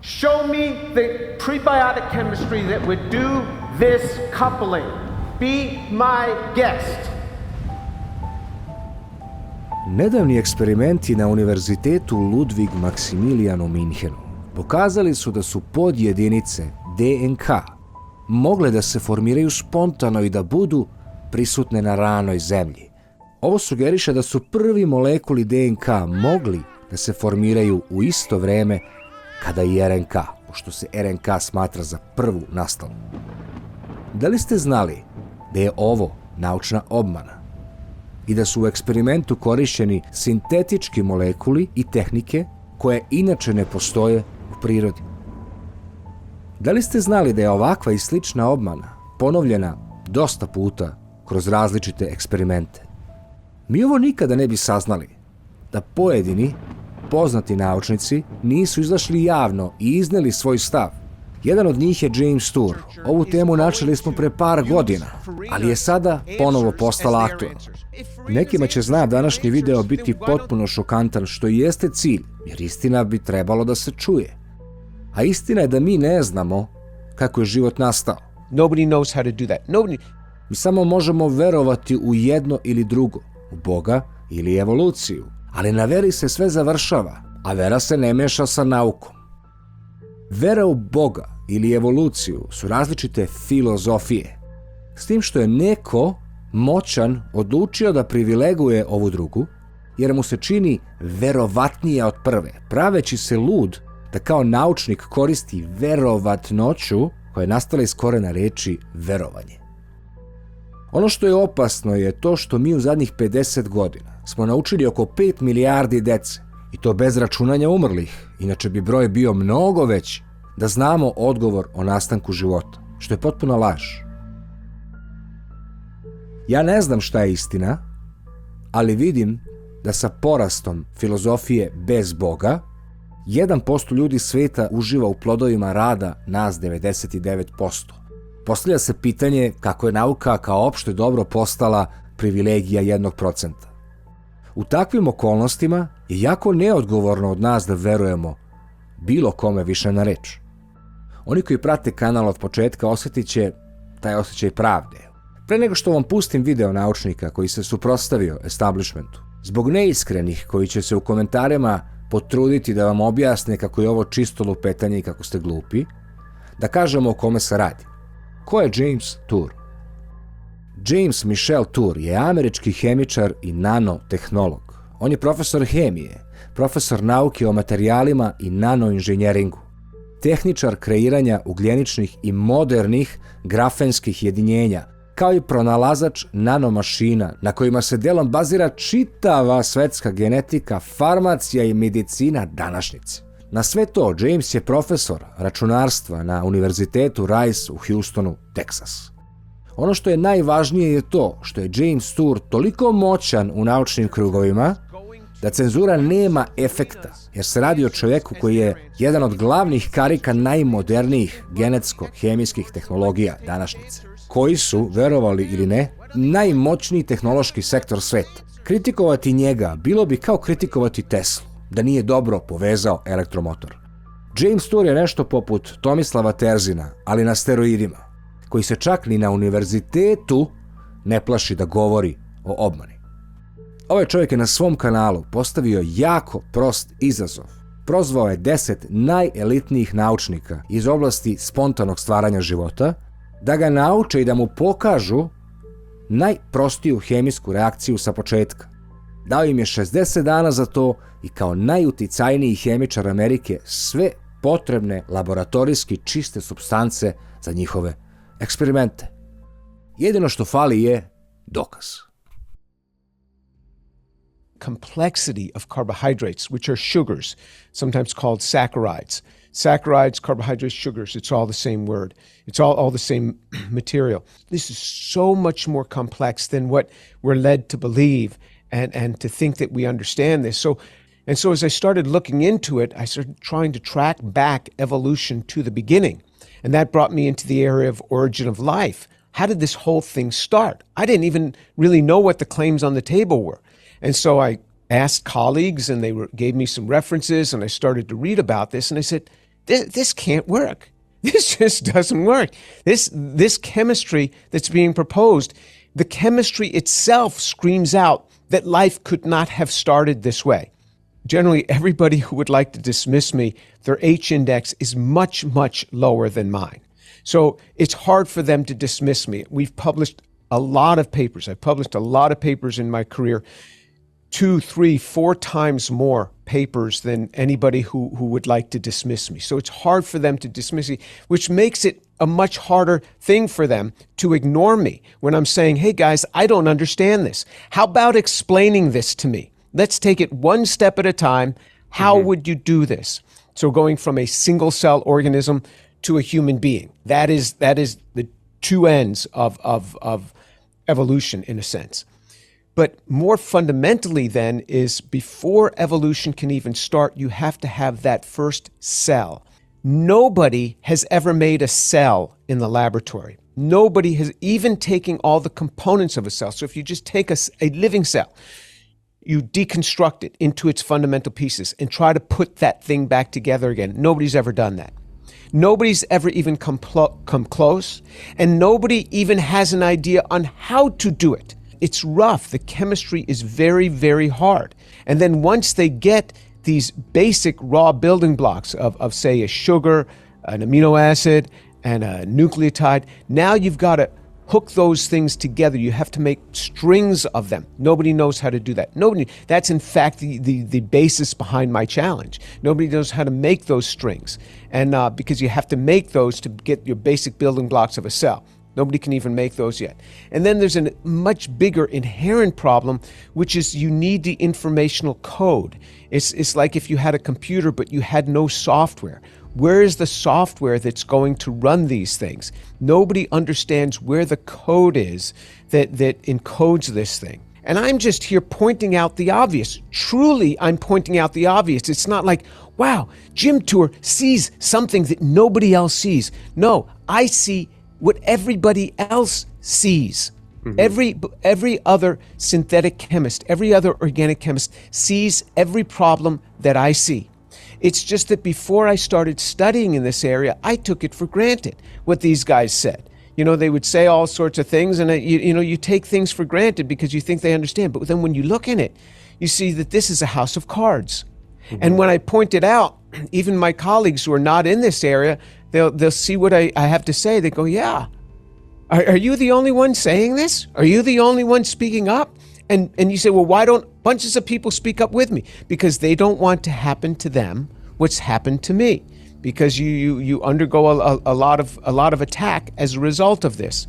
Show me the prebiotic chemistry that would do this coupling. Be my guest. Nedavni eksperimenti na Univerzitetu Ludwig Maximilian u Minhenu pokazali su da su podjedinice DNK mogle da se formiraju spontano i da budu prisutne na ranoj zemlji. Ovo sugeriše da su prvi molekuli DNK mogli da se formiraju u isto vreme kada i RNK, pošto se RNK smatra za prvu nastalu. Da li ste znali da je ovo naučna obmana i da su u eksperimentu korišćeni sintetički molekuli i tehnike koje inače ne postoje u prirodi? Da li ste znali da je ovakva i slična obmana ponovljena dosta puta kroz različite eksperimente? Mi ovo nikada ne bi saznali da pojedini poznati naučnici nisu izašli javno i izneli svoj stav. Jedan od njih je James Tour. Ovu temu načeli smo pre par godina, ali je sada ponovo postala aktualna. Nekima će današnji video biti potpuno šokantan, što i jeste cilj, jer istina bi trebalo da se čuje. A istina je da mi ne znamo kako je život nastao. Nobody knows how to do that. Mi samo možemo verovati u jedno ili drugo, u Boga ili evoluciju. Ali na veri se sve završava, a vera se ne meša sa naukom. Vera u Boga ili evoluciju su različite filozofije, s tim što je neko moćan odlučio da privileguje ovu drugu, jer mu se čini verovatnija od prve, praveći se lud da kao naučnik koristi verovatnoću koja je nastala iz korena reči verovanje. Ono što je opasno je to što mi u zadnjih 50 godina smo naučili oko 5 milijardi dece, i to bez računanja umrlih, inače bi broj bio mnogo veći, da znamo odgovor o nastanku života, što je potpuna laž. Ja ne znam šta je istina, ali vidim da sa porastom filozofije bez Boga, 1% ljudi sveta uživa u plodovima rada nas 99%. Postavlja se pitanje kako je nauka kao opšte dobro postala privilegija 1%. U takvim okolnostima je jako neodgovorno od nas da verujemo bilo kome više na reč. Oni koji prate kanal od početka osjetit će taj osjećaj pravde. Pre nego što vam pustim video naučnika koji se suprotstavio establishmentu, zbog neiskrenih koji će se u komentarima potruditi da vam objasne kako je ovo čisto lupetanje i kako ste glupi, da kažemo o kome se radi. Ko je James Tour? James Michael Tour je američki hemičar i nanotehnolog. On je profesor hemije, profesor nauke o materijalima i nanoinženjeringu, tehničar kreiranja ugljeničnih i modernih grafenskih jedinjenja, kao i pronalazač nanomašina na kojima se delom bazira čitava svetska genetika, farmacija i medicina današnjice. Na sve to, James je profesor računarstva na Univerzitetu Rice u Houstonu, Teksas. Ono što je najvažnije je to što je James Tour toliko moćan u naučnim krugovima da cenzura nema efekta, jer se radi o čovjeku koji je jedan od glavnih karika najmodernijih genetsko-hemijskih tehnologija današnjice, koji su, verovali ili ne, najmoćniji tehnološki sektor sveta. Kritikovati njega bilo bi kao kritikovati Teslu, da nije dobro povezao elektromotor. James Tour je nešto poput Tomislava Terzina, ali na steroidima, koji se čak ni na univerzitetu ne plaši da govori o obmani. Ovaj čovjek je na svom kanalu postavio jako prost izazov. Prozvao je 10 najelitnijih naučnika iz oblasti spontanog stvaranja života da ga nauče i da mu pokažu najprostiju hemijsku reakciju sa početka. Dao im je 60 dana za to i kao najuticajniji hemičar Amerike sve potrebne laboratorijski čiste supstance za njihove eksperimente. Jedino što fali je dokaz. Complexity of carbohydrates, which are sugars, sometimes called saccharides. Saccharides, carbohydrates, sugars, it's all the same word. It's all the same material. This is so much more complex than what we're led to believe and to think that we understand this. So as I started looking into it, I started trying to track back evolution to the beginning. And that brought me into the area of origin of life. How did this whole thing start? I didn't even really know what the claims on the table were. And so I asked colleagues and they gave me some references and I started to read about this and I said, this can't work. This just doesn't work. This chemistry that's being proposed, the chemistry itself screams out that life could not have started this way. Generally, everybody who would like to dismiss me, their H index is much, much lower than mine. So it's hard for them to dismiss me. We've published a lot of papers. I've published a lot of papers in my career, 2, 3, 4 times more papers than anybody who would like to dismiss me. So it's hard for them to dismiss me, which makes it a much harder thing for them to ignore me when I'm saying, hey guys, I don't understand this. How about explaining this to me? Let's take it one step at a time. How would you do this? So going from a single cell organism to a human being, that is the two ends of evolution in a sense. But more fundamentally then is before evolution can even start, you have to have that first cell. Nobody has ever made a cell in the laboratory. Nobody has even taken all the components of a cell. So if you just take a living cell, you deconstruct it into its fundamental pieces and try to put that thing back together again. Nobody's ever done that. Nobody's ever even come close, and nobody even has an idea on how to do it. It's rough. The chemistry is very, very hard. And then once they get these basic raw building blocks of say, a sugar, an amino acid, and a nucleotide, now you've got to hook those things together. You have to make strings of them. Nobody knows how to do that. That's in fact the basis behind my challenge. Nobody knows how to make those strings. And because you have to make those to get your basic building blocks of a cell. Nobody can even make those yet. And then there's a much bigger inherent problem, which is you need the informational code. It's like if you had a computer, but you had no software. Where is the software that's going to run these things? Nobody understands where the code is that encodes this thing. And I'm just here pointing out the obvious. Truly, I'm pointing out the obvious. It's not like, wow, Jim Tour sees something that nobody else sees. No, I see what everybody else sees. Every other synthetic chemist, every other organic chemist sees every problem that I see. It's just that before I started studying in this area, I took it for granted what these guys said. You know, they would say all sorts of things, and you take things for granted because you think they understand. But then when you look in it, you see that this is a house of cards. And when I point it out, even my colleagues who are not in this area, they'll see what I have to say. They go, yeah, are you the only one saying this? Are you the only one speaking up? And you say, well, why don't bunches of people speak up with me? Because they don't want to happen to them what's happened to me. Because you undergo a lot of attack as a result of this.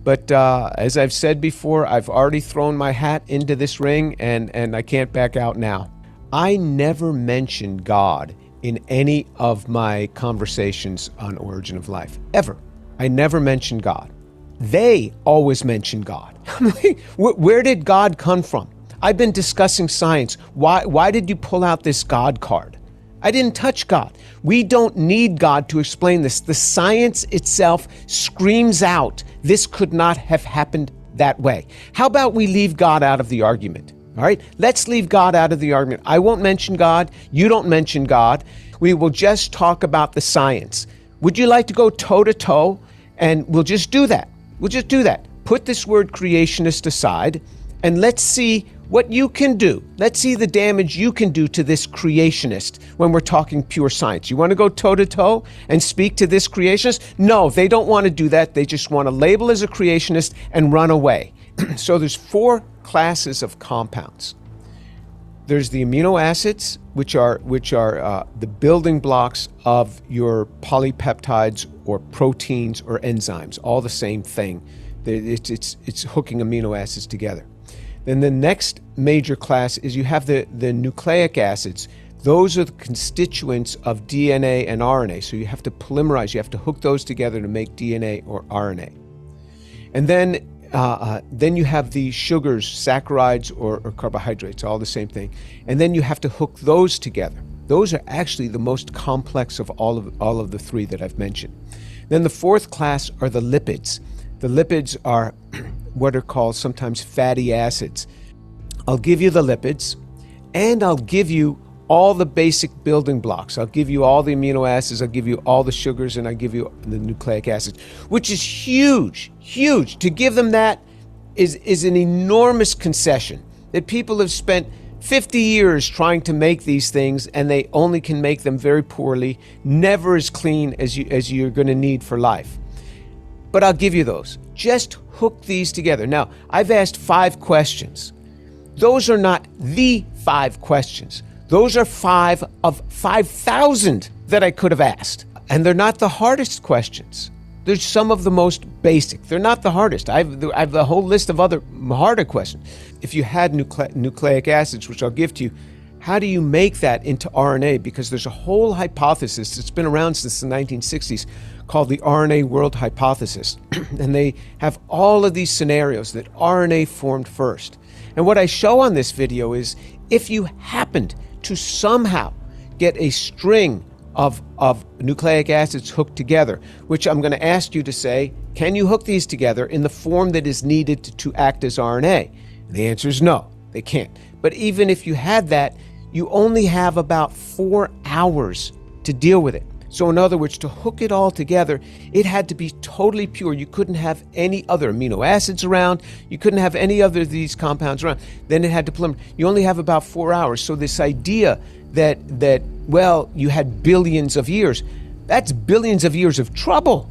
But as I've said before, I've already thrown my hat into this ring, and I can't back out now. I never mentioned God in any of my conversations on Origin of Life, ever. I never mentioned God. They always mention God. Where did God come from? I've been discussing science. Why did you pull out this God card? I didn't touch God. We don't need God to explain this. The science itself screams out, this could not have happened that way. How about we leave God out of the argument? All right, let's leave God out of the argument. I won't mention God. You don't mention God. We will just talk about the science. Would you like to go toe to toe? And we'll just do that. We'll just do that. Put this word creationist aside, and let's see what you can do. Let's see the damage you can do to this creationist when we're talking pure science. You want to go toe to toe and speak to this creationist? No, they don't want to do that. They just want to label as a creationist and run away. So there's 4 classes of compounds. There's the amino acids, which are the building blocks of your polypeptides or proteins or enzymes, all the same thing. It's hooking amino acids together. Then the next major class is you have the nucleic acids. Those are the constituents of DNA and RNA. So you have to polymerize, you have to hook those together to make DNA or RNA. And then you have the sugars, saccharides, or carbohydrates, all the same thing. And then you have to hook those together. Those are actually the most complex of all of the 3 that I've mentioned. Then the 4th class are the lipids. The lipids are what are called sometimes fatty acids. I'll give you the lipids, and I'll give you all the basic building blocks. I'll give you all the amino acids, I'll give you all the sugars, and I give you the nucleic acids, which is huge, huge. To give them that is an enormous concession that people have spent 50 years trying to make these things, and they only can make them very poorly, never as clean as you're going to need for life. But I'll give you those. Just hook these together. Now, I've asked 5 questions. Those are not the 5 questions. Those are 5 of 5,000 that I could have asked. And they're not the hardest questions. They're some of the most basic. They're not the hardest. I have a whole list of other harder questions. If you had nucleic acids, which I'll give to you, how do you make that into RNA? Because there's a whole hypothesis that's been around since the 1960s called the RNA world hypothesis. And they have all of these scenarios that RNA formed first. And what I show on this video is if you happened to somehow get a string of nucleic acids hooked together, which I'm going to ask you to say, can you hook these together in the form that is needed to act as RNA? And the answer is no, they can't. But even if you had that, you only have about 4 hours to deal with it. So in other words, to hook it all together, it had to be totally pure. You couldn't have any other amino acids around. You couldn't have any other of these compounds around. Then it had to polymer. You only have about 4 hours. So this idea that well, you had billions of years, that's billions of years of trouble.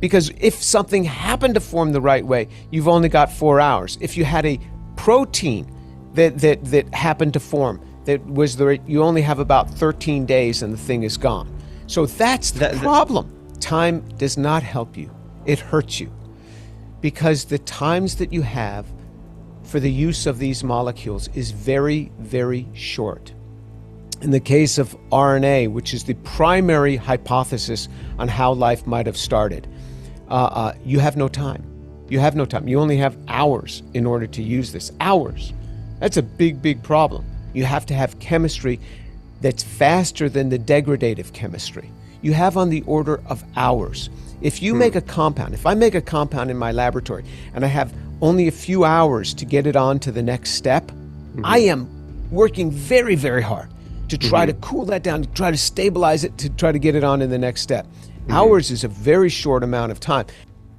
Because if something happened to form the right way, you've only got 4 hours. If you had a protein that happened to form, that was you only have about 13 days and the thing is gone. So that's the problem. Time does not help you. It hurts you. Because the times that you have for the use of these molecules is very, very short. In the case of RNA, which is the primary hypothesis on how life might have started, you have no time. You have no time. You only have hours in order to use this. Hours. That's a big, big problem. You have to have chemistry that's faster than the degradative chemistry. You have on the order of hours. If you make a compound, if I make a compound in my laboratory and I have only a few hours to get it on to the next step, I am working very, very hard to try to cool that down, to try to stabilize it, to try to get it on in the next step. Hours is a very short amount of time.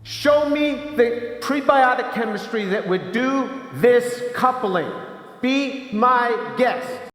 Show me the prebiotic chemistry that would do this coupling. Be my guest.